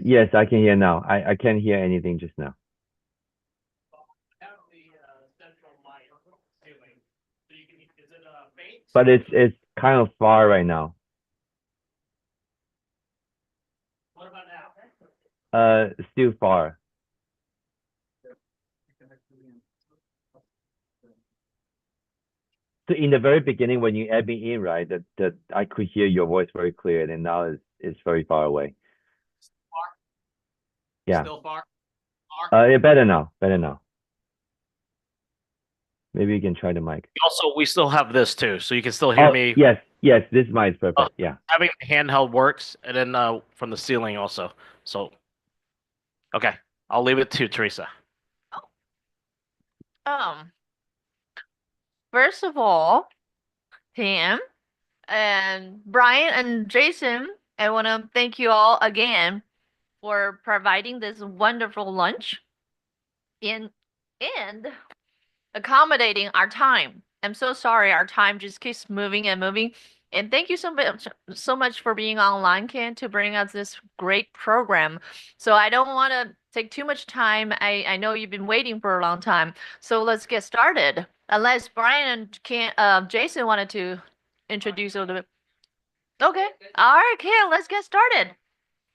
Yes, I can hear now. I can't hear anything just now. But it's kind of far right now. Still far. So in the very beginning, when you add me in, right, that I could hear your voice very clear, and now it's very far away. Yeah. Still far? Yeah, better now. Better now. Maybe you can try the mic. Also, we still have this too, so you can still hear Oh, me. yes, yes, this mic is Uh, perfect. Yeah. having the handheld works, and then from the ceiling also. So, okay, I'll leave it to Teresa. Um, First of all, Tim and Brian and Jason, I want to thank you all again for providing this wonderful lunch in and accommodating our time. I'm so sorry, our time just keeps moving and moving. And thank you so much for being online, Ken, to bring us this great program. So I don't want to take too much time. I know you've been waiting for a long time. So let's get started. Unless Brian and Jason wanted to introduce a little bit. Okay. All right, Ken, let's get started.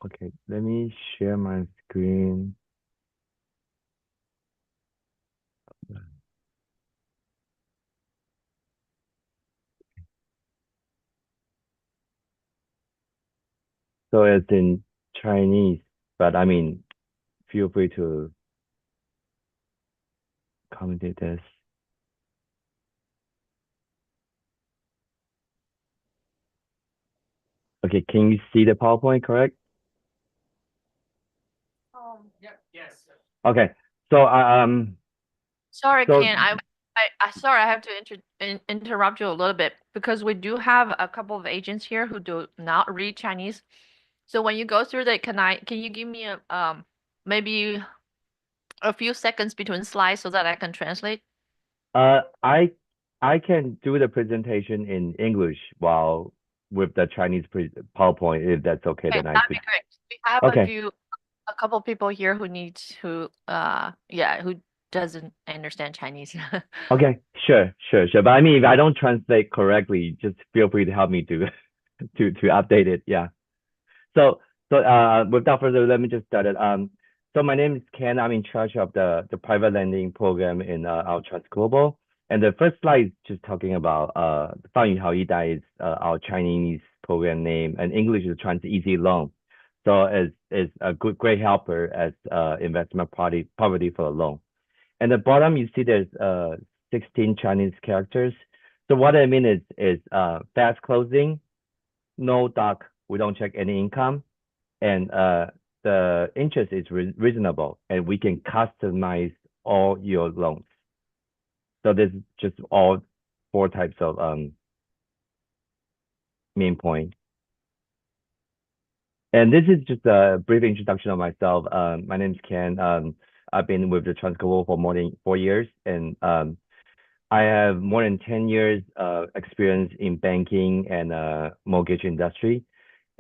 Okay, let me share my screen. So it's in Chinese, but I mean, feel free to commentate this. Okay, can you see the PowerPoint, correct? Yes. Okay, so Sorry, so Ken. I sorry, I have to interrupt you a little bit because we do have a couple of agents here who do not read Chinese. So when you go through that, can you give me a maybe a few seconds between slides so that I can translate? uh I can do the presentation in English while with the Chinese PowerPoint, if that's okay, Okay, then I that'd be could. great. We have Okay, a couple people here who needs who doesn't understand Chinese. okay, sure. But I mean, if I don't translate correctly, just feel free to help me to to update it. Yeah. So, without further ado, let me just start it. So my name is Ken. I'm in charge of the private lending program in our Transglobal. And the first slide is just talking about 放于好一代 is our Chinese program name, and English is Trans Easy Loan. So it's a great helper as investment property for a loan. And the bottom you see there's 16 Chinese characters. So what I mean is fast closing, no doc, we don't check any income, and the interest is reasonable, and we can customize all your loans. So this is just all four types of main point. And this is just a brief introduction of myself. My name is Ken. I've been with the Transglobal for more than 4 years, and I have more than 10 years experience in banking and mortgage industry.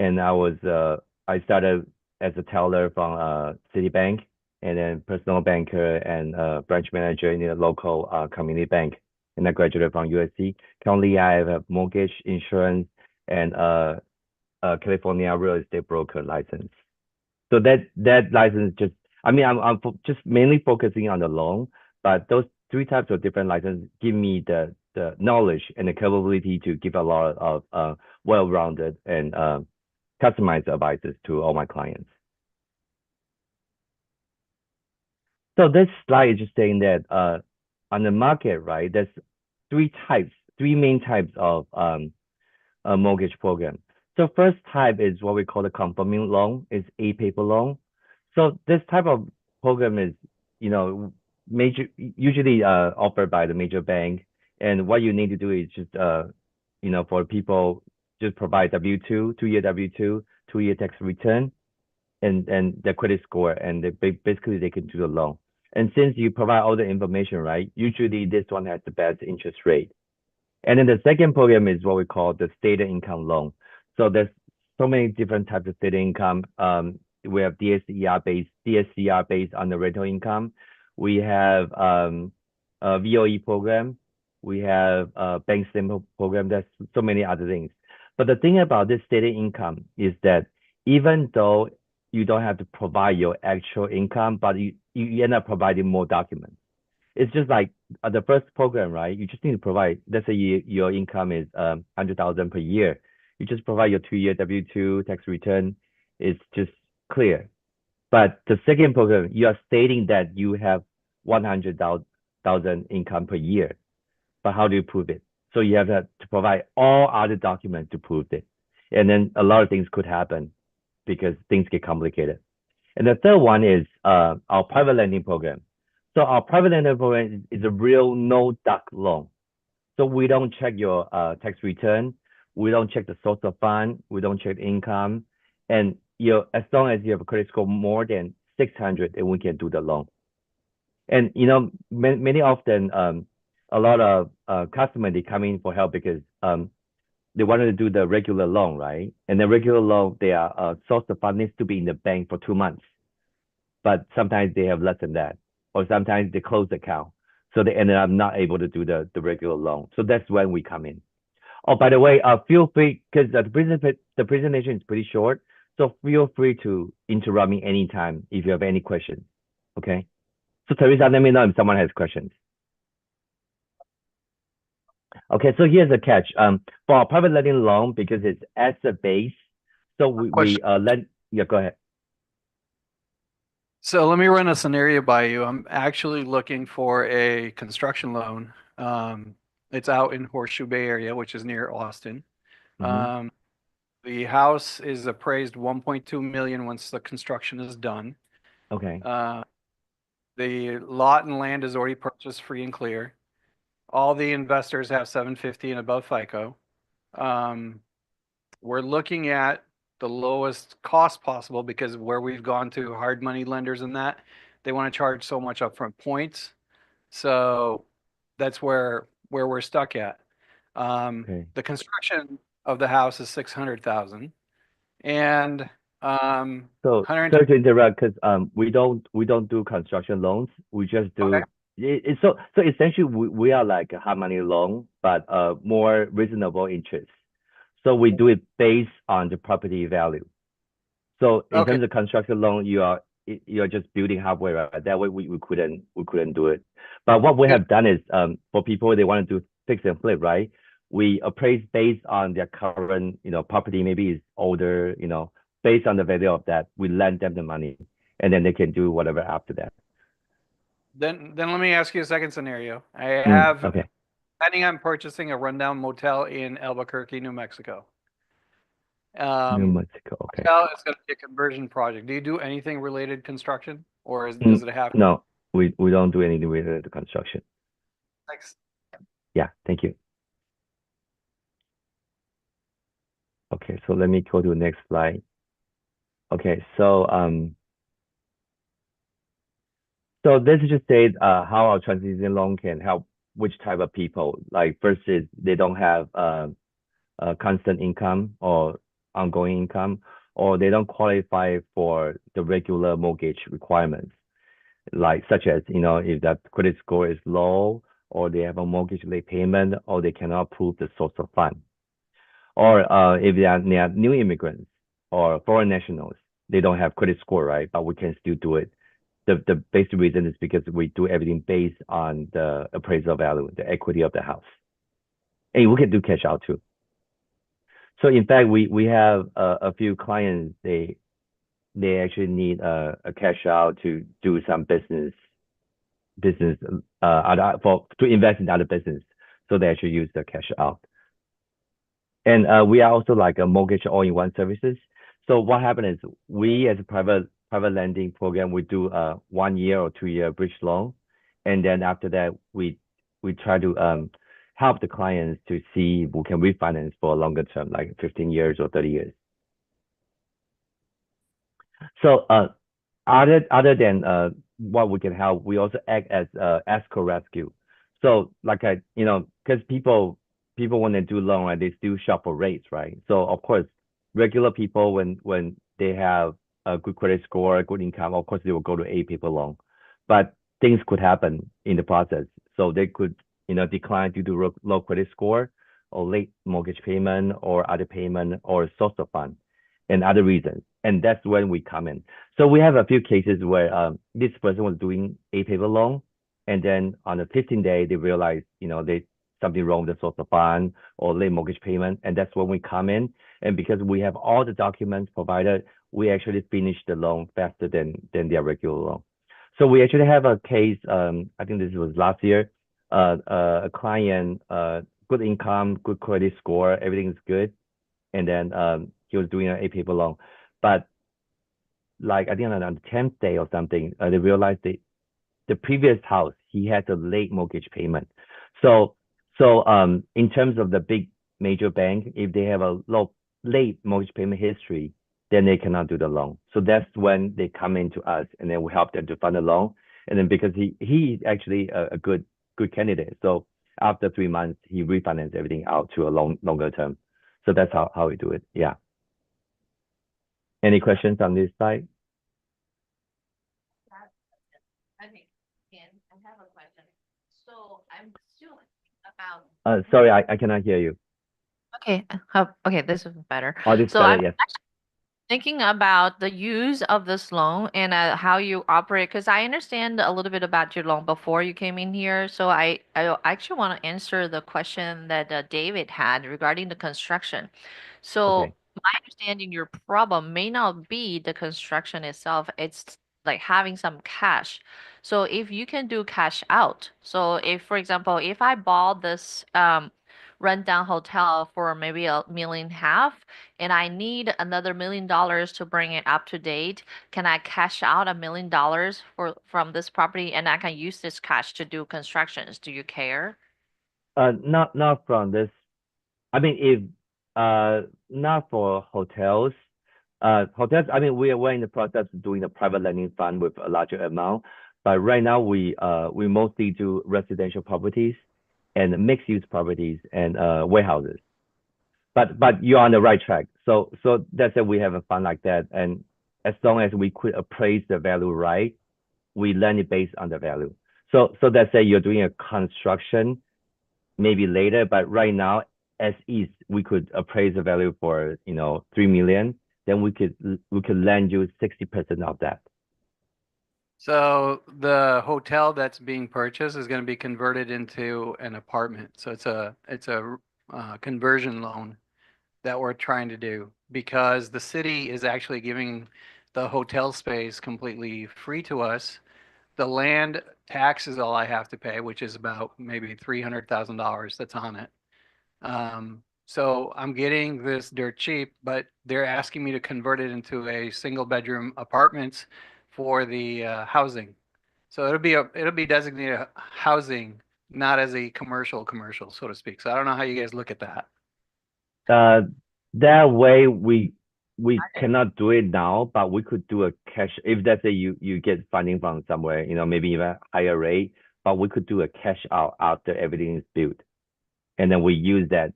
And I started as a teller from Citibank, and then personal banker and branch manager in a local community bank. And I graduated from USC. Currently, I have a mortgage, insurance, and California real estate broker license. So that license just, I mean, I'm just mainly focusing on the loan, but those three types of different licenses give me the knowledge and the capability to give a lot of well-rounded and customized advices to all my clients. So this slide is just saying that on the market, right, there's three main types of a mortgage program. So first type is what we call the conforming loan, is a paper loan. So this type of program is, you know, usually offered by the major bank. And what you need to do is just, for people, just provide W-2, 2-year W-2, 2-year tax return, and their credit score, and basically they can do the loan. And since you provide all the information, right, usually this one has the best interest rate. And then the second program is what we call the stated income loan. So so many different types of state income. We have DSCR based on the rental income. We have a VOE program. We have a bank statement program. There's so many other things. But the thing about this state income is that even though you don't have to provide your actual income, but you end up providing more documents. It's just like the first program, right? You just need to provide, let's say your income is 100,000 per year. You just provide your 2-year W-2 tax return. It's just clear. But the second program, you are stating that you have 100,000 income per year. But how do you prove it? So you have to provide all other documents to prove it. And then a lot of things could happen because things get complicated. And the third one is our private lending program. So our private lending program is a real no-duck loan. So we don't check your tax return. We don't check the source of fund. We don't check income. And as long as you have a credit score more than 600, then we can do the loan. And many often a lot of customers, they come in for help because they wanted to do the regular loan, right? And the regular loan, their source of fund needs to be in the bank for 2 months. But sometimes they have less than that. Or sometimes they close the account. So they ended up not able to do the regular loan. So that's when we come in. Oh, by the way, feel free, because the presentation is pretty short. So feel free to interrupt me anytime if you have any questions. Okay. So Teresa, let me know if someone has questions. Okay, so here's the catch. For our private lending loan, because it's asset based, so we lend. Yeah, go ahead. So let me run a scenario by you. I'm actually looking for a construction loan. It's out in Horseshoe Bay area, which is near Austin. The house is appraised 1.2 million once the construction is done. Okay. The lot and land is already purchased free and clear. All the investors have 750 and above FICO. We're looking at the lowest cost possible because where we've gone to hard money lenders and that, they want to charge so much upfront points. So that's where we're stuck at. Okay. The construction of the house is 600,000, and So sorry to interrupt, because we don't do construction loans. We just do. Okay. So essentially we are like a hard money loan, but more reasonable interest. So we do it based on the property value. So in terms of construction loan, you're just building halfway, right? That way we couldn't do it. But what we have done is for people they want to do fix and flip, right? We appraise based on their current property, maybe it's older, based on the value of that, we lend them the money and then they can do whatever after that. Then let me ask you a second scenario. I have okay. planning on purchasing a rundown motel in Albuquerque, New Mexico. New Mexico, okay. Motel is going to be a conversion project. Do you do anything related construction, or does it have? No, we don't do anything related to construction. Thanks. Yeah, thank you. Okay, so let me go to the next slide. Okay, so this just says how our transition loan can help which type of people. Like first is they don't have a constant income or ongoing income, or they don't qualify for the regular mortgage requirements, like such as if that credit score is low, or they have a mortgage late payment, or they cannot prove the source of fund. Or if they are new immigrants or foreign nationals, they don't have credit score, right? But we can still do it. The basic reason is because we do everything based on the appraisal value, the equity of the house. And we can do cash out too. So in fact, we have a few clients, they actually need a cash out to do some business to invest in other business. So they actually use the cash out. And we are also like a mortgage all-in-one services. So what happens is we as a private lending program, we do a 1 year or 2 year bridge loan. And then after that, we try to help the clients to see if we can refinance for a longer term, like 15 years or 30 years. So other than what we can help, we also act as escrow rescue. So like because people when they do loan, right, they still shop for rates, right? So of course, regular people, when they have a good credit score, a good income, of course they will go to A paper loan. But things could happen in the process. So they could, decline due to low credit score or late mortgage payment or other payment or source of fund and other reasons. And that's when we come in. So we have a few cases where this person was doing A paper loan, and then on the 15th day they realized, they something wrong with the source of fund or late mortgage payment, and that's when we come in. And because we have all the documents provided, we actually finish the loan faster than their regular loan. So we actually have a case. I think this was last year. A client, good income, good credit score, everything is good, and then he was doing an A paper loan, but like I think on the 10th day or something, they realized the previous house he had a late mortgage payment. So in terms of the big major bank, if they have a late mortgage payment history, then they cannot do the loan. So that's when they come into us, and then we help them to fund the loan. And then because he's actually a good candidate, so after 3 months he refinanced everything out to a longer term. So that's how we do it. Yeah. Any questions on this side? Okay, and I have a question. So I'm still about. Sorry, I cannot hear you. Okay, okay, this is better. Oh, this is So better. I'm Yes. thinking about the use of this loan and how you operate, because I understand a little bit about your loan before you came in here. So I actually want to answer the question that David had regarding the construction. So Okay. my understanding, your problem may not be the construction itself. It's like having some cash. So if you can do cash out. So if, for example, if I bought this rundown hotel for maybe $1.5 million, and I need another $1 million to bring it up to date, can I cash out $1 million from this property, and I can use this cash to do constructions? Do you care? Not from this. I mean, if not for hotels. Hotels. I mean, we're in the process of doing a private lending fund with a larger amount. But right now we mostly do residential properties and mixed use properties and warehouses. But you're on the right track. So that's it. We have a fund like that, and as long as we could appraise the value right, we lend it based on the value. So let's say you're doing a construction maybe later, but right now, as is, we could appraise the value for 3 million. Then we could lend you 60% of that. So the hotel that's being purchased is going to be converted into an apartment. So it's a conversion loan that we're trying to do, because the city is actually giving the hotel space completely free to us. The land tax is all I have to pay, which is about maybe $300,000 that's on it. So I'm getting this dirt cheap, but they're asking me to convert it into a single bedroom apartments for the housing. So it'll be designated housing, not as a commercial, so to speak. So I don't know how you guys look at that. That way we cannot do it now, but we could do a cash if let's say you get funding from somewhere, maybe even higher rate, but we could do a cash out after everything is built, and then we use that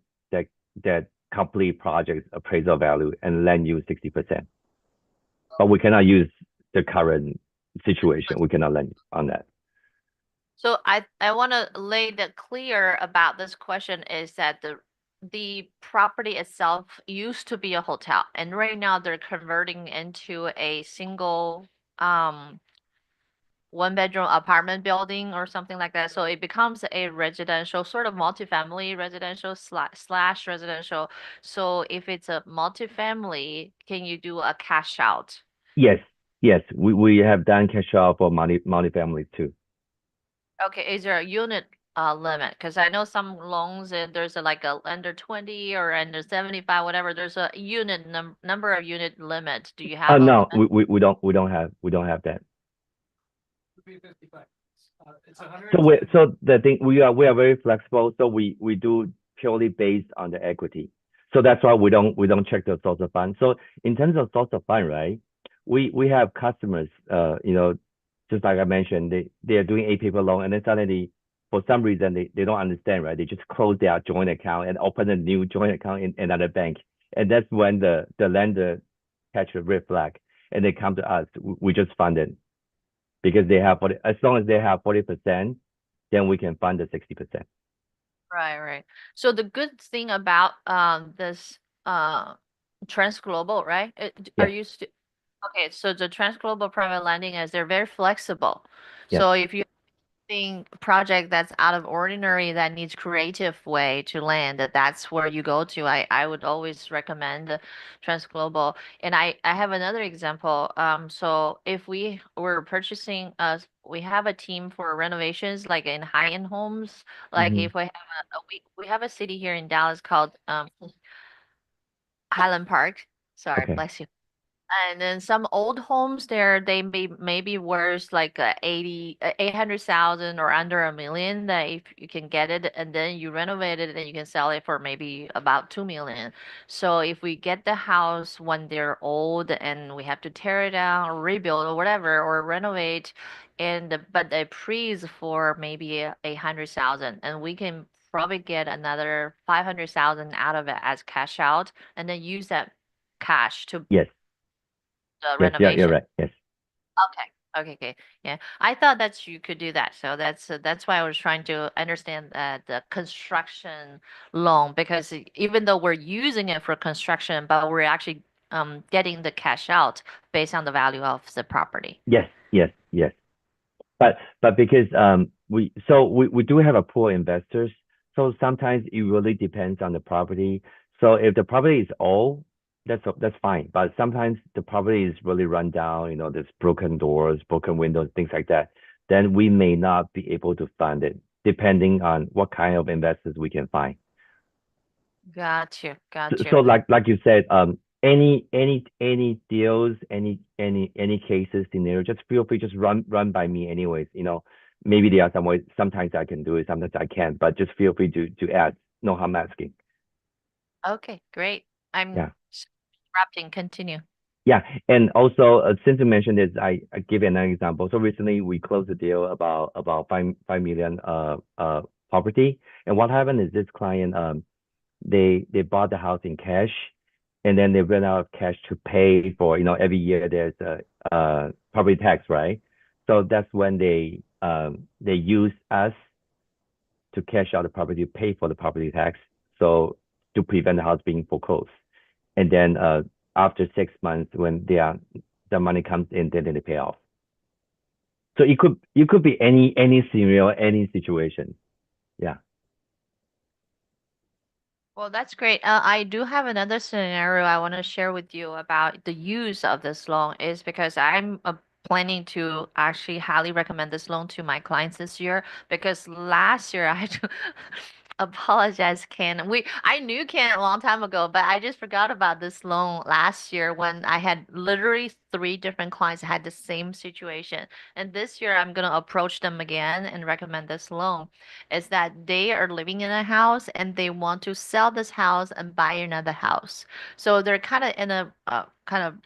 complete project appraisal value and lend you 60%. But we cannot use the current situation. We cannot lend on that. So I want to lay that clear about this question is that the property itself used to be a hotel, and right now they're converting into a single one bedroom apartment building or something like that. So it becomes a residential, sort of multifamily residential slash residential. So if it's a multifamily, can you do a cash out? Yes, we have done cash out for multi-families too. Okay, is there a unit limit? Because I know some loans, there's like a under 20 or under 75, whatever. There's a unit number of unit limit. Do you have a No, limit? we don't have that. It's 100. So the thing, we are very flexible. So we do purely based on the equity. So that's why we don't check the source of fund. So in terms of source of fund, right? We have customers, just like I mentioned, they are doing a paper loan, and then suddenly for some reason they don't understand, right? They just close their joint account and open a new joint account in another bank, and that's when the lender catch a red flag, and they come to us. We just fund it because they have 40. As long as they have 40%, then we can fund the 60%. Right, right. So the good thing about this Transglobal, right? Are Yeah. you okay? So the Transglobal private lending is they're very flexible. Yes. So if you project that's out of ordinary that needs creative way to land, that's where you go to. I would always recommend Transglobal. And I have another example. So if we were purchasing we have a team for renovations like in high-end homes. Like Mhm. if we have we have a city here in Dallas called Highland Park. Sorry, Okay. bless you. And then some old homes there, they maybe worth like 800,000 or under 1 million that if you can get it and then you renovate it and you can sell it for maybe about 2 million. So if we get the house when they're old and we have to tear it down or rebuild or whatever or renovate but the appraise for maybe 800,000 and we can probably get another 500,000 out of it as cash out and then use that cash to Yes. the Yes. Yeah. You're renovation. right. Yes. Okay. Okay. Okay. Yeah. I thought that you could do that. So that's why I was trying to understand the construction loan because even though we're using it for construction, but we're actually getting the cash out based on the value of the property. Yes. Yes. Yes. But because we do have a pool of investors, so sometimes it really depends on the property. So if the property is old, that's fine. But sometimes the property is really run down, there's broken doors, broken windows, things like that. Then we may not be able to fund it, depending on what kind of investors we can find. Got you. So, Got you. so like you said, any deals, any cases, scenario, just feel free, just run by me anyways. Maybe there are some ways, sometimes I can do it, sometimes I can't, but just feel free to add. No harm asking. Okay. Great. I'm Yeah. interrupting. Continue. Yeah, and also since you mentioned this, I give you another example. So recently we closed a deal about 5 million property, and what happened is this client they bought the house in cash, and then they ran out of cash to pay for, every year there's a property tax, right? So that's when they use us to cash out the property, pay for the property tax, so to prevent the house being foreclosed. And then after 6 months, when the money comes in, then they pay off. So it could be any scenario, any situation. Yeah. Well, that's great. I do have another scenario I want to share with you about the use of this loan is because I'm planning to actually highly recommend this loan to my clients this year because last year I had to apologize, Ken. I knew Ken a long time ago, but I just forgot about this loan last year when I had literally three different clients that had the same situation. And this year I'm gonna approach them again and recommend this loan is that they are living in a house and they want to sell this house and buy another house. So they're kind of in a kind of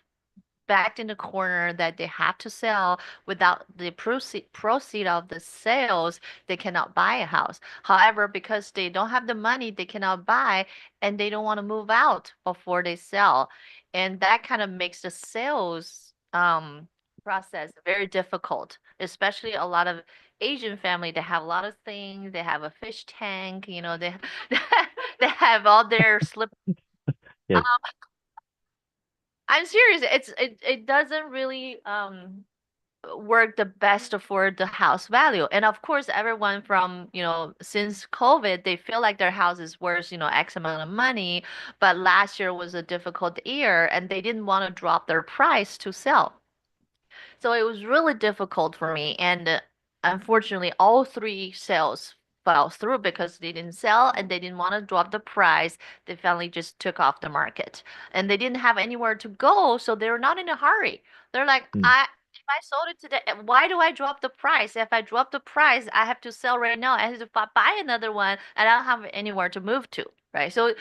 backed in the corner that they have to sell without the proceed of the sales, they cannot buy a house. However, because they don't have the money, they cannot buy and they don't want to move out before they sell. And that kind of makes the sales process very difficult, especially a lot of Asian family. They have a lot of things. They have a fish tank, they they have all their slip. Yes. I'm serious. It doesn't really work the best for the house value. And of course, everyone from, since COVID, they feel like their house is worth, X amount of money. But last year was a difficult year and they didn't want to drop their price to sell. So it was really difficult for me. And unfortunately, all three sales fell through because they didn't sell and they didn't want to drop the price. They finally just took off the market and they didn't have anywhere to go. So they were not in a hurry. They're like, Mm. if I sold it today, why do I drop the price? If I drop the price, I have to sell right now. I have to buy another one and I don't have anywhere to move to. Right. So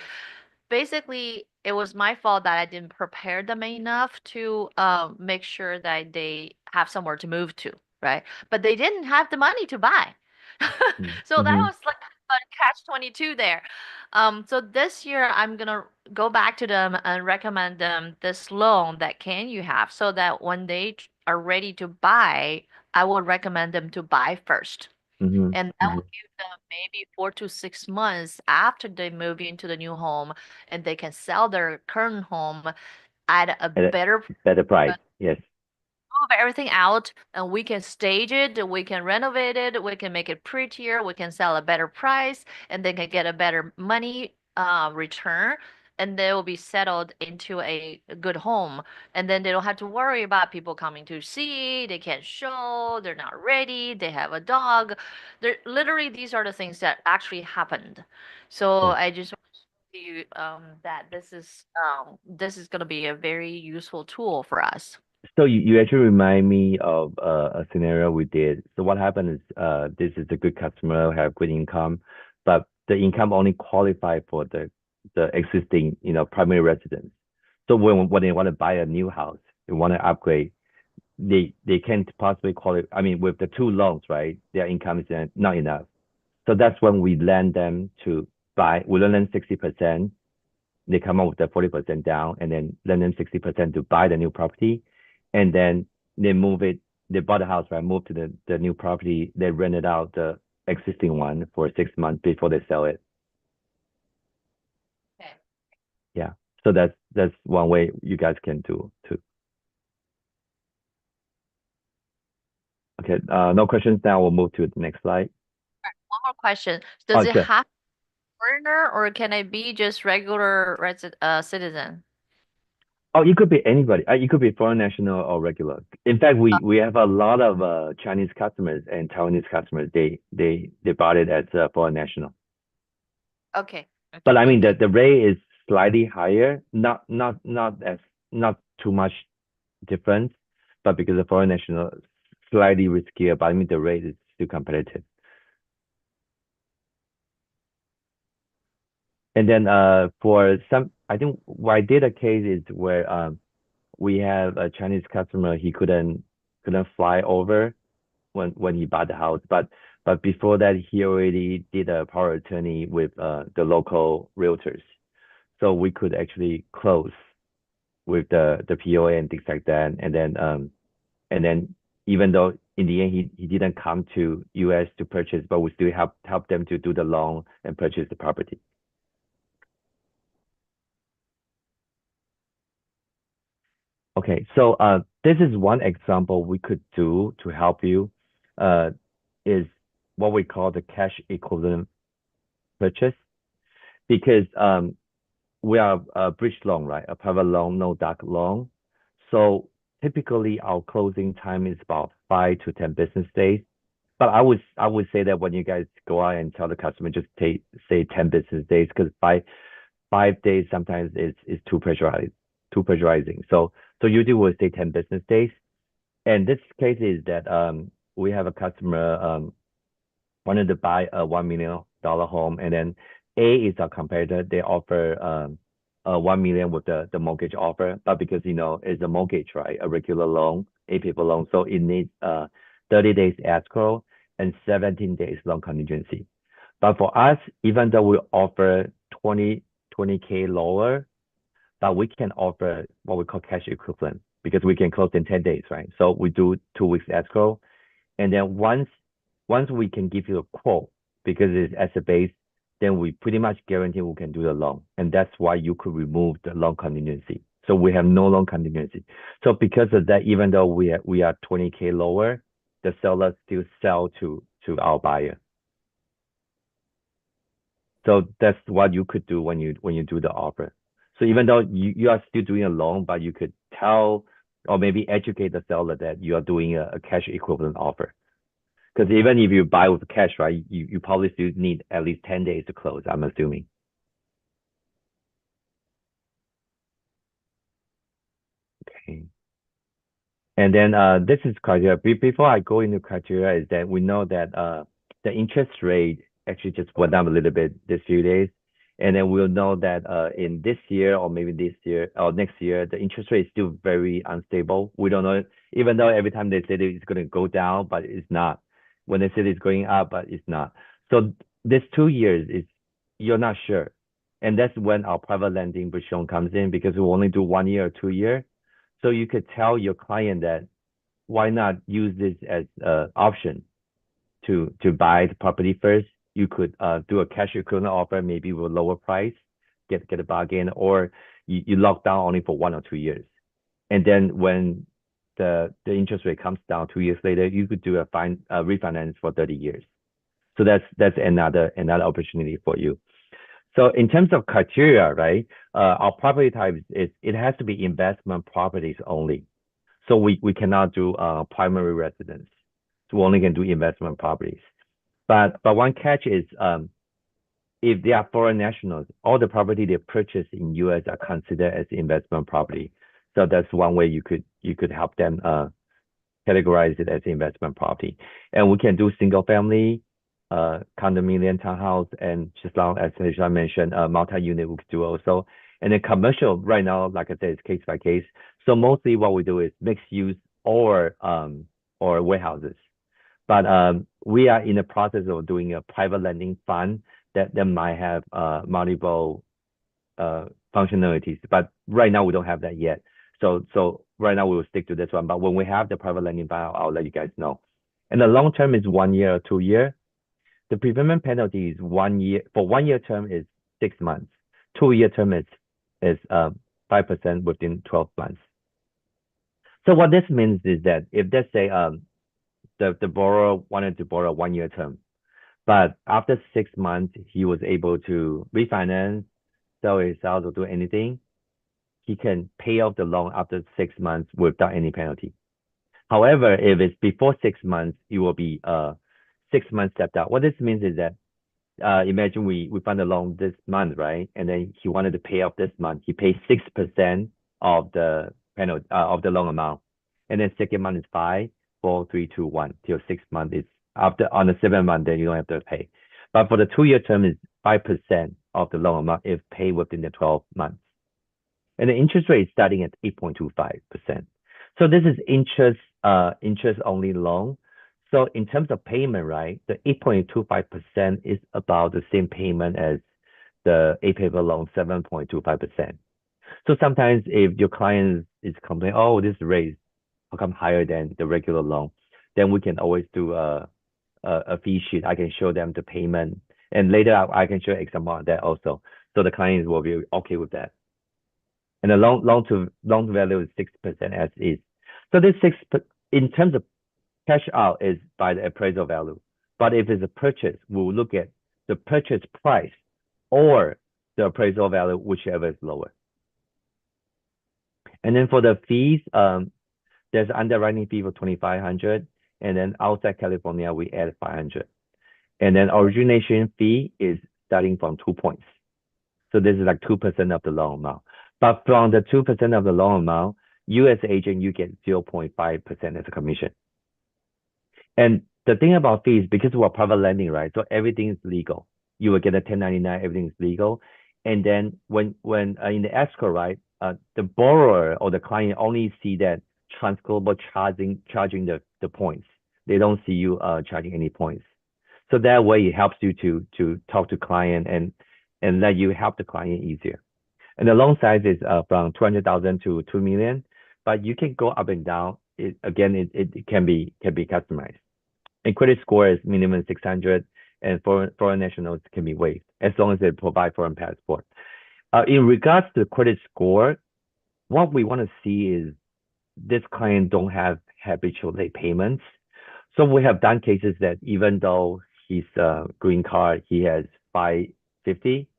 basically it was my fault that I didn't prepare them enough to make sure that they have somewhere to move to, right? But they didn't have the money to buy. Mm. So that Mm-hmm. was like catch-22 there. So this year I'm gonna go back to them and recommend them this loan that can you have so that when they are ready to buy, I would recommend them to buy first. Mm-hmm. And that will give them maybe 4 to 6 months after they move into the new home and they can sell their current home at a At a better better price. Yes. move everything out and we can stage it, we can renovate it, we can make it prettier, we can sell a better price, and they can get a better money return, and they will be settled into a good home. And then they don't have to worry about people coming to see, they can't show, they're not ready, they have a dog. They're literally these are the things that actually happened. So Yes. I just want to you that this is gonna be a very useful tool for us. So you actually remind me of a scenario we did. So what happened is this is a good customer, have good income, but the income only qualify for the existing, primary residence. So when they want to buy a new house, they want to upgrade, they can't possibly qualify. I mean, with the two loans, right? Their income is not enough. So that's when we lend them to buy. We lend them 60%. They come up with the 40% down, and then lend them 60% to buy the new property, and then they move it. They bought a house, right? Move to the new property. They rent it out the existing one for 6 months before they sell it. Okay. Yeah. So that's one way you guys can do too. Okay. No questions now. We'll move to the next slide. One more question. Does it Sure. have foreigner or can it be just regular citizen? Oh, it could be anybody. It could be foreign national or regular. In fact, we have a lot of Chinese customers and Taiwanese customers. They bought it as a foreign national. Okay. But Okay, I mean thank the rate is slightly higher, not too much difference, but because the foreign national slightly riskier, but I mean the rate is still competitive. And then for some, I think what I did a case is where we have a Chinese customer, he couldn't fly over when he bought the house, but before that he already did a power of attorney with the local realtors, so we could actually close with the POA and things like that, and then even though in the end he didn't come to US to purchase, but we still help them to do the loan and purchase the property. Okay, so this is one example we could do to help you, is what we call the cash equivalent purchase, because we are a bridge loan, right? A private loan, no doc loan. So typically our closing time is about 5 to 10 business days. But I would say that when you guys go out and tell the customer, just say 10 business days, because 5 days sometimes is too pressurizing. So usually we'll say 10 business days. And this case is that we have a customer wanted to buy a $1 million home, and then A is our competitor. They offer 1 million with the mortgage offer, but because it's a mortgage, right? A regular loan, a paper loan, so it needs 30 days escrow and 17 days loan contingency. But for us, even though we offer 20K lower, but we can offer what we call cash equivalent because we can close in 10 days, right? So we do 2 weeks escrow, and then once we can give you a quote because it's asset based, then we pretty much guarantee we can do the loan, and that's why you could remove the loan contingency. So we have no loan contingency. So because of that, even though we are 20K lower, the seller still sell to our buyer. So that's what you could do when you do the offer. So even though you are still doing a loan, but you could tell or maybe educate the seller that you are doing a cash equivalent offer. Because even if you buy with cash, right, you probably still need at least 10 days to close, I'm assuming. Okay. And then this is criteria. Before I go into criteria, is that we know that the interest rate actually just went up a little bit this few days. And then we'll know that in this year or maybe this year or next year, the interest rate is still very unstable. We don't know, even though every time they say that it's going to go down, but it's not. When they say it's going up, but it's not. So this 2 years is you're not sure. And that's when our private lending bridge loan comes in because we only do 1 year or 2 year. So you could tell your client that why not use this as an option to buy the property first. You could do a cash equivalent offer, maybe with a lower price, get a bargain, or you lock down only for 1 or 2 years. And then when the interest rate comes down 2 years later, you could do a refinance for 30 years. So that's another opportunity for you. So in terms of criteria, right? Our property type is it has to be investment properties only. So we cannot do primary residence. So we only can do investment properties. But one catch is if they are foreign nationals, all the property they purchase in US are considered as investment property. So that's one way you could help them categorize it as investment property. And we can do single family, condominium, townhouse, and just long as I mentioned, multi-unit we could do also. And then commercial right now, like I said, it's case by case. So mostly what we do is mixed use or warehouses. But we are in the process of doing a private lending fund that might have multiple functionalities. But right now we don't have that yet. So right now we will stick to this one. But when we have the private lending fund, I'll let you guys know. And the long term is 1 year or 2 year. The prepayment penalty is 1 year. For 1 year term is 6 months. 2 year term is 5% within 12 months. So what this means is that if let's say the borrower wanted to borrow 1 year term, but after 6 months he was able to refinance, sell his house or do anything, he can pay off the loan after 6 months without any penalty. However, if it's before 6 months, it will be 6 months stepped out. What this means is that imagine we fund a loan this month, right? And then he wanted to pay off this month. He pays 6% of the penalty of the loan amount, and then second month is 5, 4, 3, 2, 1 till 6 months. Is after on the 7th month, then you don't have to pay. But for the 2 year term, is 5% of the loan amount if paid within the 12 months. And the interest rate is starting at 8.25%. So this is interest only loan. So in terms of payment, right, the 8.25% is about the same payment as the A-paper loan, 7.25%. So sometimes if your client is complaining, oh, this rate how come higher than the regular loan, then we can always do a fee sheet. I can show them the payment, and later I can show example on that also. So the clients will be okay with that. And the loan value is 6% as is. So this 6 in terms of cash out is by the appraisal value. But if it's a purchase, we'll look at the purchase price or the appraisal value, whichever is lower. And then for the fees, there's underwriting fee for $2,500, and then outside California we add $500. And then origination fee is starting from 2 points. So this is like 2% of the loan amount. But from the 2% of the loan amount, you as an agent, you get 0.5% as a commission. And the thing about fees, because we're private lending, right? So everything is legal. You will get a 1099, everything is legal. And then when in the escrow, right, the borrower or the client only see that Transglobal charging the points. They don't see you charging any points. So that way it helps you to talk to client and let you help the client easier. And the loan size is from 200,000 to 2 million, but you can go up and down. It can be customized. And credit score is minimum 600, and foreign nationals can be waived as long as they provide foreign passport. In regards to the credit score, what we want to see is this client don't have habitual late payments. So we have done cases that even though he's green card, he has 550,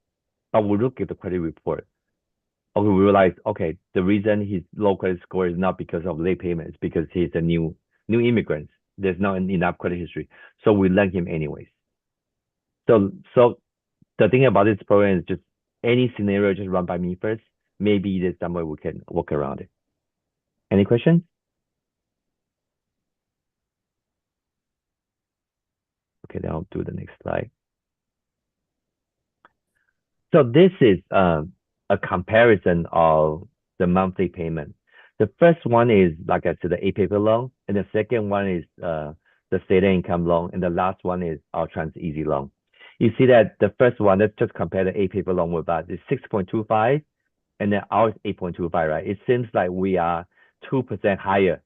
but we look at the credit report. Okay, we realize, okay, the reason his low credit score is not because of late payments, because he's a new immigrant. There's not enough credit history, so we lend him anyways. So the thing about this program is just any scenario just run by me first. Maybe there's some way we can work around it. Any questions? Okay, then I'll do the next slide. So this is a comparison of the monthly payment. The first one is, like I said, the A-paper loan, and the second one is the state income loan, and the last one is our TransEasy loan. you see that the first one, let's just compare the A paper loan with us, is 6.25, and then ours 8.25, right? It seems like we are 2% higher.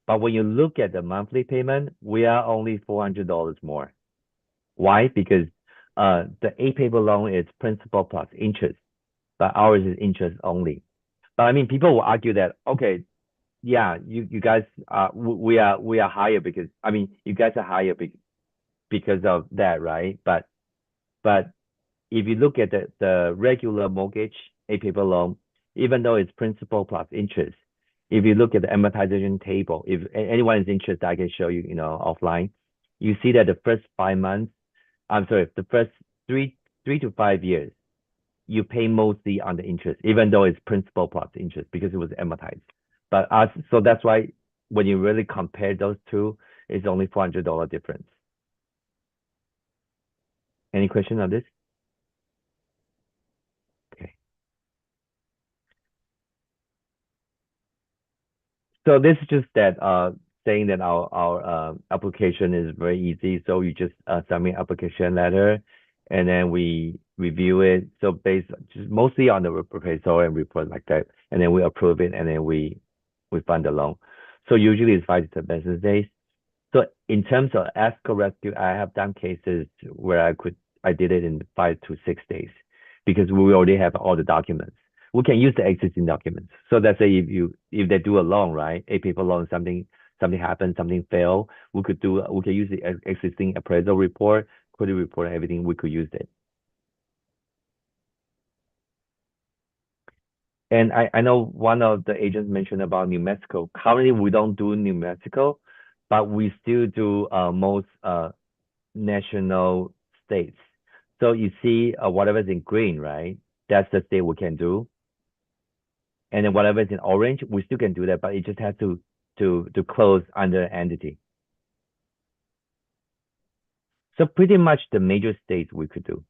But when you look at the monthly payment, we are only $400 more. Why? Because the A paper loan is principal plus interest, but ours is interest only. But I mean, people will argue that, okay, yeah, you guys we are higher because I mean you guys are higher because of that, right? But if you look at the regular mortgage, a paper loan, even though it's principal plus interest, if you look at the amortization table, if anyone is interested, I can show you, offline. You see that the first 5 months, I'm sorry, the first three to 5 years, you pay mostly on the interest, even though it's principal plus interest because it was amortized. But so that's why when you really compare those two, it's only $400 difference. Any question on this? Okay. So this is just that saying that our application is very easy. So you just submit application letter, and then we review it. So based just mostly on the proposal and report like that, and then we approve it, and then we fund the loan. So usually it's 5 to 10 business days. So in terms of escrow rescue, I have done cases where I did it in 5 to 6 days because we already have all the documents. We can use the existing documents. So let's say if they do a loan, right? A paper loan, something happened, something failed, we could use the existing appraisal report, credit report, everything. We could use it. And I know one of the agents mentioned about New Mexico. Currently, we don't do New Mexico, but we still do most national states. So you see whatever's in green, right? That's the state we can do. And then whatever is in orange, we still can do that, but it just has to close under entity. So pretty much the major states we could do.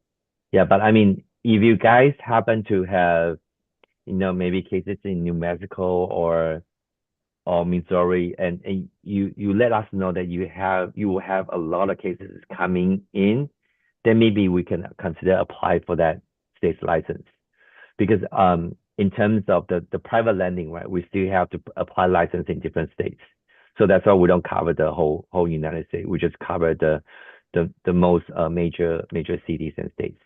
Yeah, but I mean, if you guys happen to have, maybe cases in New Mexico or Missouri, and you let us know that you will have a lot of cases coming in, then maybe we can consider apply for that state's license. Because in terms of the private lending, right, we still have to apply license in different states. So that's why we don't cover the whole United States. We just cover the most major cities and states.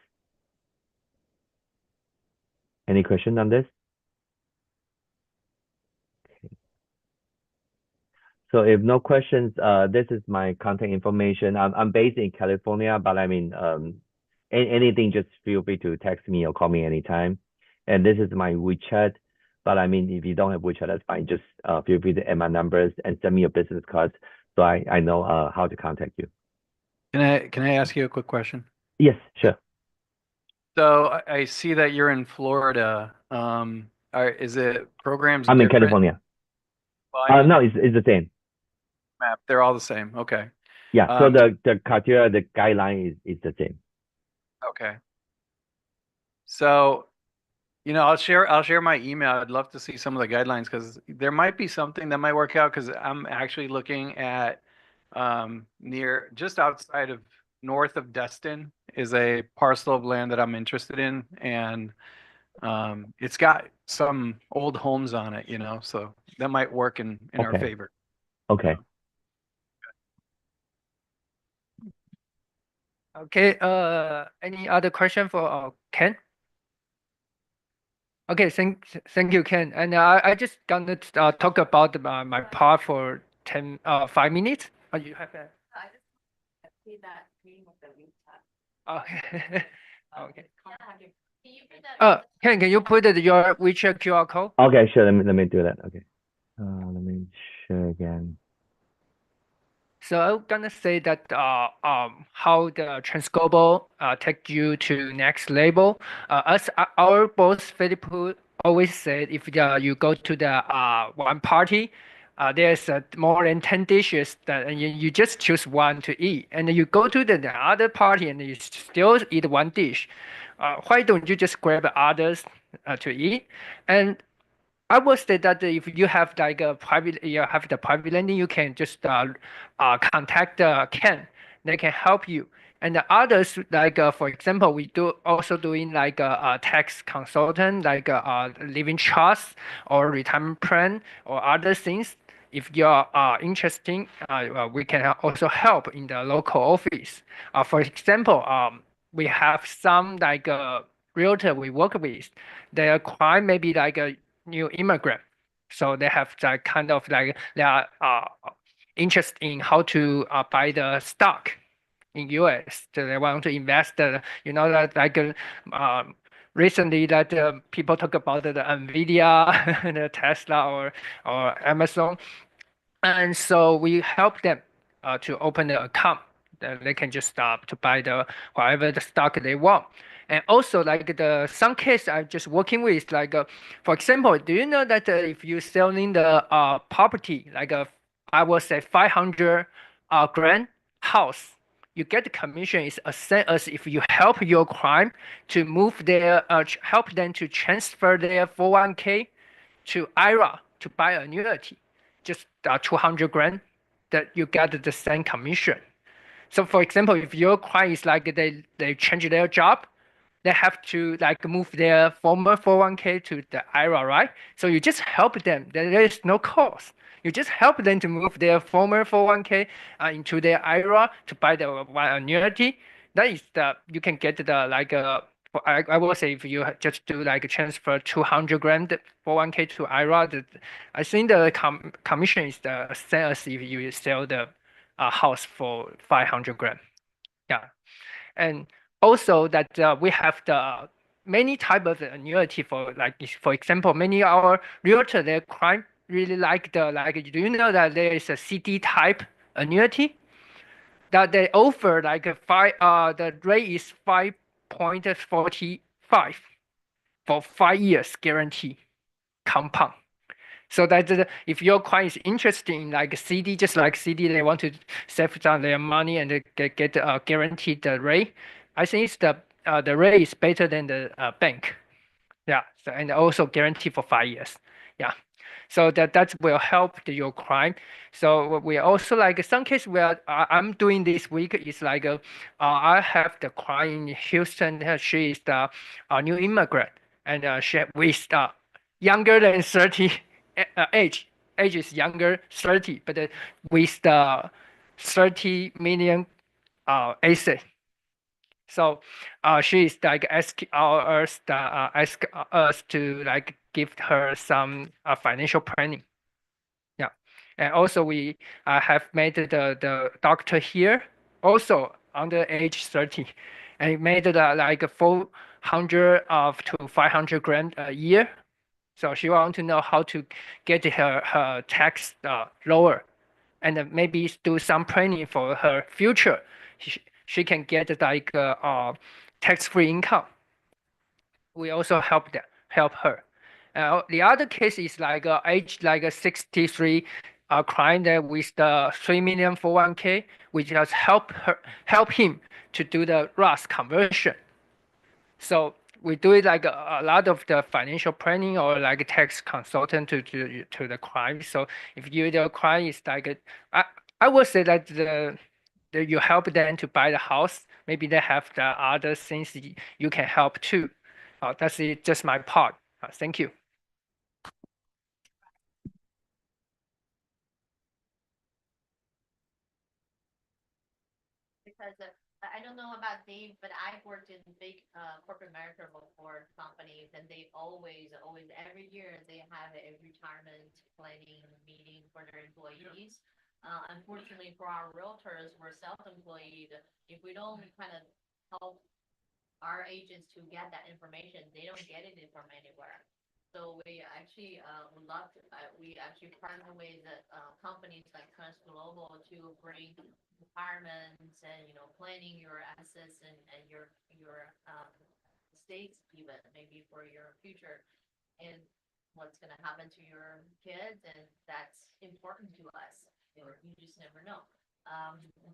Any question on this? So if no questions, this is my contact information. I'm based in California, but I mean, anything, just feel free to text me or call me anytime. And this is my WeChat. But I mean, if you don't have WeChat, that's fine. Just feel free to add my numbers and send me your business cards so I know how to contact you. Can I ask you a quick question? Yes, sure. So I see that you're in Florida. Is it programs I'm in different? California. Well, no, it's the same. map. They're all the same. Okay. Yeah. So the criteria, the guideline is the same. Okay. So, I'll share my email. I'd love to see some of the guidelines because there might be something that might work out because I'm actually looking at near just outside of north of Destin is a parcel of land that I'm interested in, and it's got some old homes on it, so that might work in our Okay. favor. Okay. Okay. Any other question for Ken? Okay. Thank you, Ken. And I just gonna talk about my part for 5 minutes. You have that? I just see that name of the WeChat. Okay. Okay. Can you put that? Ken, can you put your WeChat QR code? Okay, sure. Let me do that. Okay. Let me share again. So I'm gonna say that how the Transglobal take you to next level. As our boss Philip always said, if you go to the one party, there's more than 10 dishes that and you just choose one to eat, and you go to the other party and you still eat one dish. Why don't you just grab others to eat? And I would say that if you have like a private, you have the private lending, you can just contact Ken. They can help you. And the others, like for example, we do also doing like a tax consultant, like a living trust or retirement plan or other things. If you're interested, we can also help in the local office. For example, we have some like realtor we work with. Their client may be like a new immigrant, so they have that kind of like they are interested in how to buy the stock in US. So they want to invest, you know, that like recently that people talk about the Nvidia, the Tesla or Amazon, and so we help them to open the account. They can just start to buy the whatever the stock they want. And also like the some case I'm just working with like for example, do you know that if you selling the property like I will say 500 grand house, you get the commission is the same as if you help your client to move their help them to transfer their 401k to IRA to buy annuity, just 200 grand, that you get the same commission. So for example, if your client is like they change their job, they have to like move their former 401k to the IRA, right? So you just help them. There is no cost. You just help them to move their former 401k into their IRA to buy the one annuity. That is the you can get the like I will say if you just do like transfer 200 grand 401k to IRA, I think the commission is the same as if you sell the house for 500 grand. Yeah, and also that we have the many type of annuity for like for example many our realtor their client really like the like do you know that there is a CD type annuity that they offer like a the rate is 5.45 for 5 years guarantee compound. So that if your client is interested in like CD, just like CD, they want to save down their money and they get guaranteed the rate. I think it's the rate is better than the bank. Yeah. So and also guarantee for 5 years. Yeah. So that will help your client. So we also like some case where I'm doing this week is like I have the client in Houston. She is the new immigrant and she with younger than 30 age. Age is younger 30, but with the 30 million asset. So she is like ask us to like give her some financial planning. Yeah, and also we have made the doctor here also under age 30, and made like 400 to 500 grand a year. So she want to know how to get her tax lower, and maybe do some planning for her future. She can get like tax-free income. We also help her. The other case is like age like a 63 client that with the 3 million 401k, we just help him to do the Roth conversion. So we do it like a lot of the financial planning or like a tax consultant to the client. So if you the client is like I would say that you help them to buy the house, maybe they have the other things you can help too. That's it, just my part. Thank you. Because I don't know about Dave, but I've worked in big corporate America before companies, and they always every year they have a retirement planning meeting for their employees. Unfortunately, for our realtors, we're self-employed. If we don't kind of help our agents to get that information, they don't get it from anywhere. So we actually would love to. We actually partner with companies like Transglobal to bring retirements and planning your assets and your estates even maybe for your future and what's going to happen to your kids, and that's important to us. You just never know.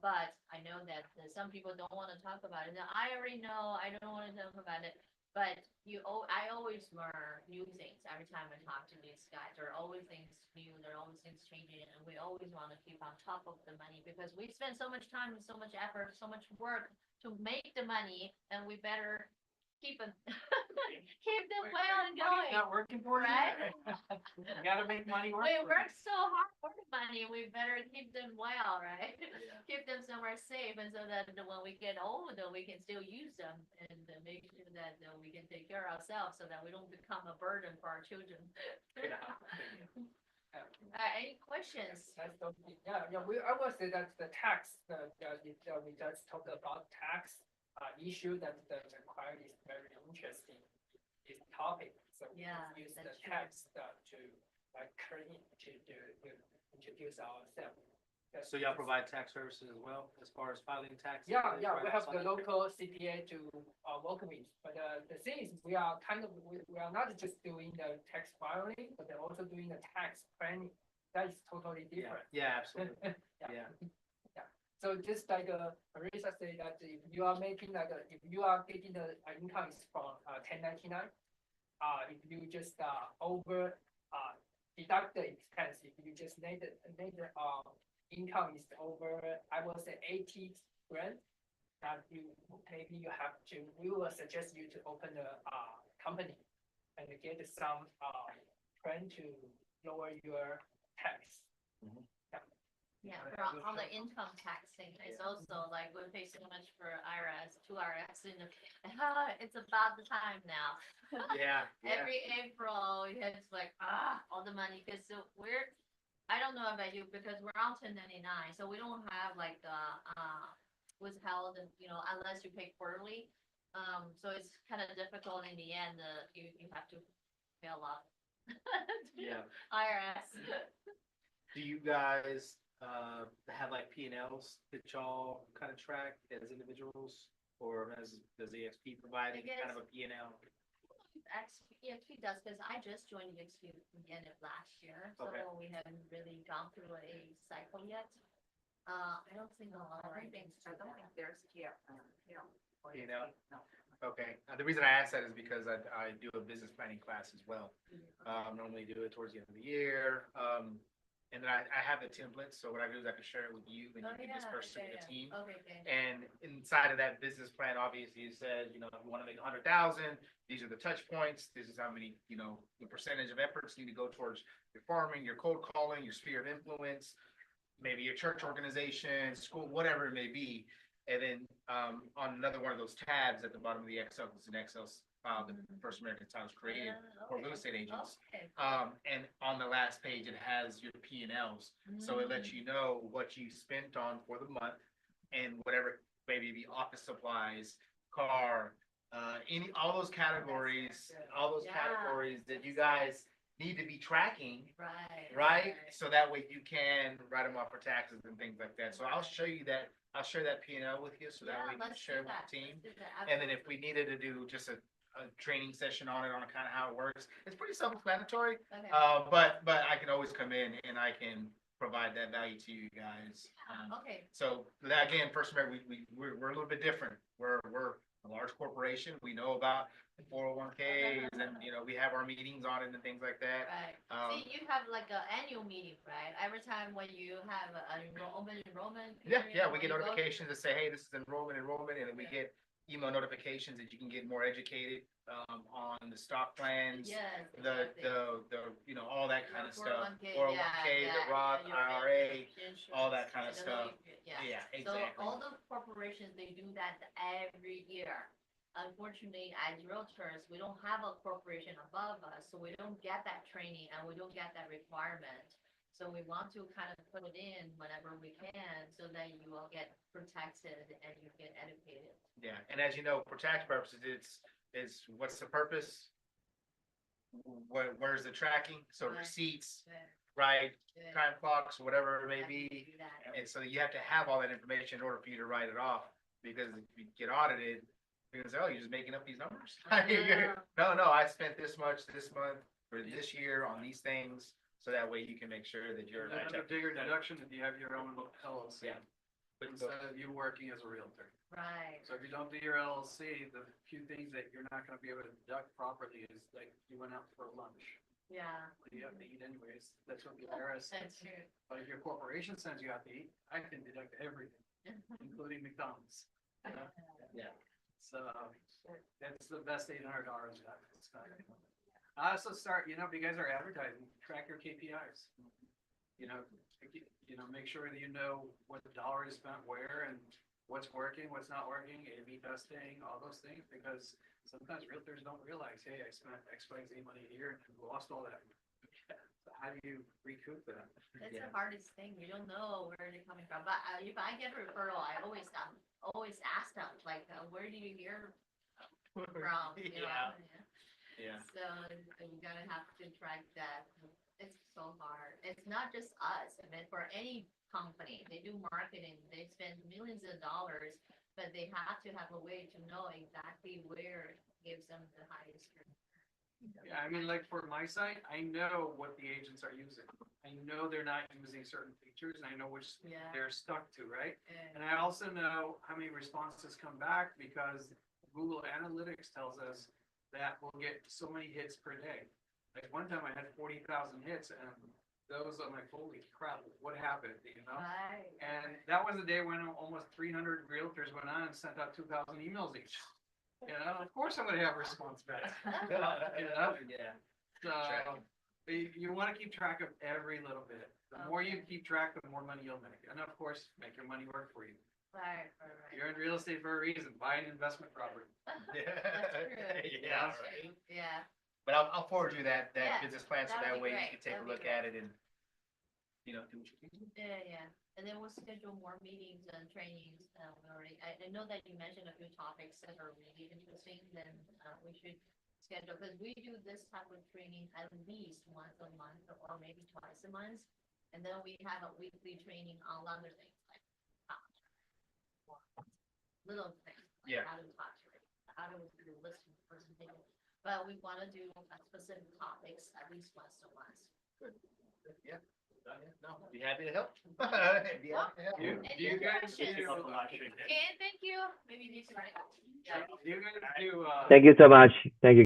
But I know that some people don't want to talk about it. Now, I already know I don't want to talk about it, But I always learn new things every time I talk to these guys. There are always things new. There are always things changing, and we always want to keep on top of the money because we spend so much time and so much effort, so much work to make the money, and we better keep them keep them well and going. Not working for you. Right? You gotta make money work. We for you. work so hard for the money, we better keep them well, right? Keep them somewhere safe, and so that when we get old, we can still use them and make sure that we can take care of ourselves, so that we don't become a burden for our children. Any questions? I will say that the tax, we just talked about tax issue that the inquiry is very interesting. This topic, so we Yeah, can use the that's true. tax to like to introduce ourselves. So y'all provide tax services as well, as far as filing taxes? Yeah, we right have the outside? local CPA to work with, but the thing is, we are we are not just doing the tax filing, but they're also doing the tax planning. That is totally different. Yeah, absolutely, Yeah. yeah. So just like Marisa said that if you are making if you are getting the income is from 1099, if you just over deduct the expense, if you just made the income is over, I will say 80 grand, that maybe you have to, we will suggest you to open a company and get some plan to lower your tax. Yeah, on the income tax thing, it's also like we pay so much for two IRS, and it's about the time now. Yeah, yeah. Every April, it's like, all the money, because I don't know about you, because we're on 1099, so we don't have like withheld, and unless you pay quarterly. So it's kind of difficult in the end, you have to pay a lot. Yeah. IRS. Do you guys, have like P and Ls that y'all kind of track as individuals? Or does EXP provide any kind of a P and L? EXP does, because I just joined EXP at the end of last year, so Okay. we haven't really gone through a cycle yet. I don't think a lot of things. I don't think there's here, P and L? Okay, the reason I ask that is because I do a business planning class as well. Normally do it towards the end of the year. And then I have the templates, so what I do is I can share it with you, and you can disperse it with the team. Okay. And inside of that business plan, obviously, it says, if you want to make 100,000, these are the touch points. This is how many, the percentage of efforts need to go towards your farming, your cold calling, your sphere of influence, maybe your church organization, school, whatever it may be. And then on another one of those tabs at the bottom of the Excel, it's an Excel file that First American Title created for real estate agents. Okay. And on the last page, it has your P and Ls. So it lets you know what you spent on for the month and whatever, maybe be office supplies, car, all those categories that you guys need to be tracking, right? So that way you can write them off for taxes and things like that. So I'll show you that. I'll share that P and L with you, so that way you can share with the team. And then if we needed to do just a training session on it, on kind of how it works, it's pretty self-explanatory. Okay. But I can always come in and I can provide that value to you guys. Okay. So again, First American, we're a little bit different. We're a large corporation. We know about 401ks, and we have our meetings on it and things like that. Right. See, you have like an annual meeting, right? Every time when you have an enrollment. Yeah, we get notifications that say, hey, this is enrollment, and then we get email notifications that you can get more educated on the stock plans, Yes. the all that kind of stuff. 401k, the Roth your IRA, insurance, all that kind of stuff. Yeah. Yeah, So exactly. all the corporations, they do that every year. Unfortunately, as realtors, we don't have a corporation above us, so we don't get that training and we don't get that requirement. So we want to kind of put it in whenever we can, so that you will get protected and you get educated. Yeah, and as you know, for tax purposes, it's what's the purpose? Where's the tracking? So Right. receipts, Good, right? good. Time clocks, whatever it may Definitely be. do that. And so you have to have all that information in order for you to write it off, because if you get audited, you're gonna say, oh, you're just making up these numbers. No, I spent this much this month or this year on these things, so that way you can make sure that you're. Under digger deduction, if you have your own LLC. Yeah. instead of you working as a realtor. Right. So if you don't do your LLC, the few things that you're not gonna be able to deduct properly is like you went out for lunch. Yeah. You have to eat anyways. That's what the IRS That's says. true. But if your corporation sends you out to eat, I can deduct everything, including McDonald's. You know? Yeah. So that's the best $800 I've spent. I also start, if you guys are advertising, track your KPIs. Make sure that you know what the dollar is spent where and what's working, what's not working, A/B testing, all those things, because sometimes realtors don't realize, hey, I spent X, Y, Z money here and lost all that. So how do you recoup that? That's the hardest thing. You don't know where they're coming from. But if I get a referral, I always ask them, like, where do you hear from? You know? Yeah. So you gotta have to track that. It's so hard. It's not just us. I mean, for any company, they do marketing, they spend millions of dollars, but they have to have a way to know exactly where it gives them the highest return. Yeah, I mean, like for my site, I know what the agents are using. I know they're not using certain features and I know which Yeah. they're stuck to, right? And And I also know how many responses come back because Google Analytics tells us that we'll get so many hits per day. Like one time I had 40,000 hits and those I'm like, holy crap, what happened, right. And that was a day when almost 300 realtors went on and sent out 2,000 emails each. Of course I'm gonna have a response back. Yeah. So you want to keep track of every little bit. The more you keep track, the more money you'll make. And of course, make your money work for you. Right. You're in real estate for a reason. Buy an investment property. That's true. Yeah, That's right. true. Yeah. But I'll forward you that Yeah, business plan so that'd that be way you great. can take a That'd be look great. at it and, do what you can. Yeah. And then we'll schedule more meetings and trainings. I know that you mentioned a few topics that are really interesting, then we should schedule, because we do this type of training at least once a month or maybe twice a month. And then we have a weekly training on other things like little things, like Yeah. how to talk to it, how to do listening presentation. But we want to do specific topics at least once a month. Yeah. No, be happy to help. Be happy to help. Any You guys questions? do, And thank you. Maybe these are. you guys do, Thank you so much. Thank you.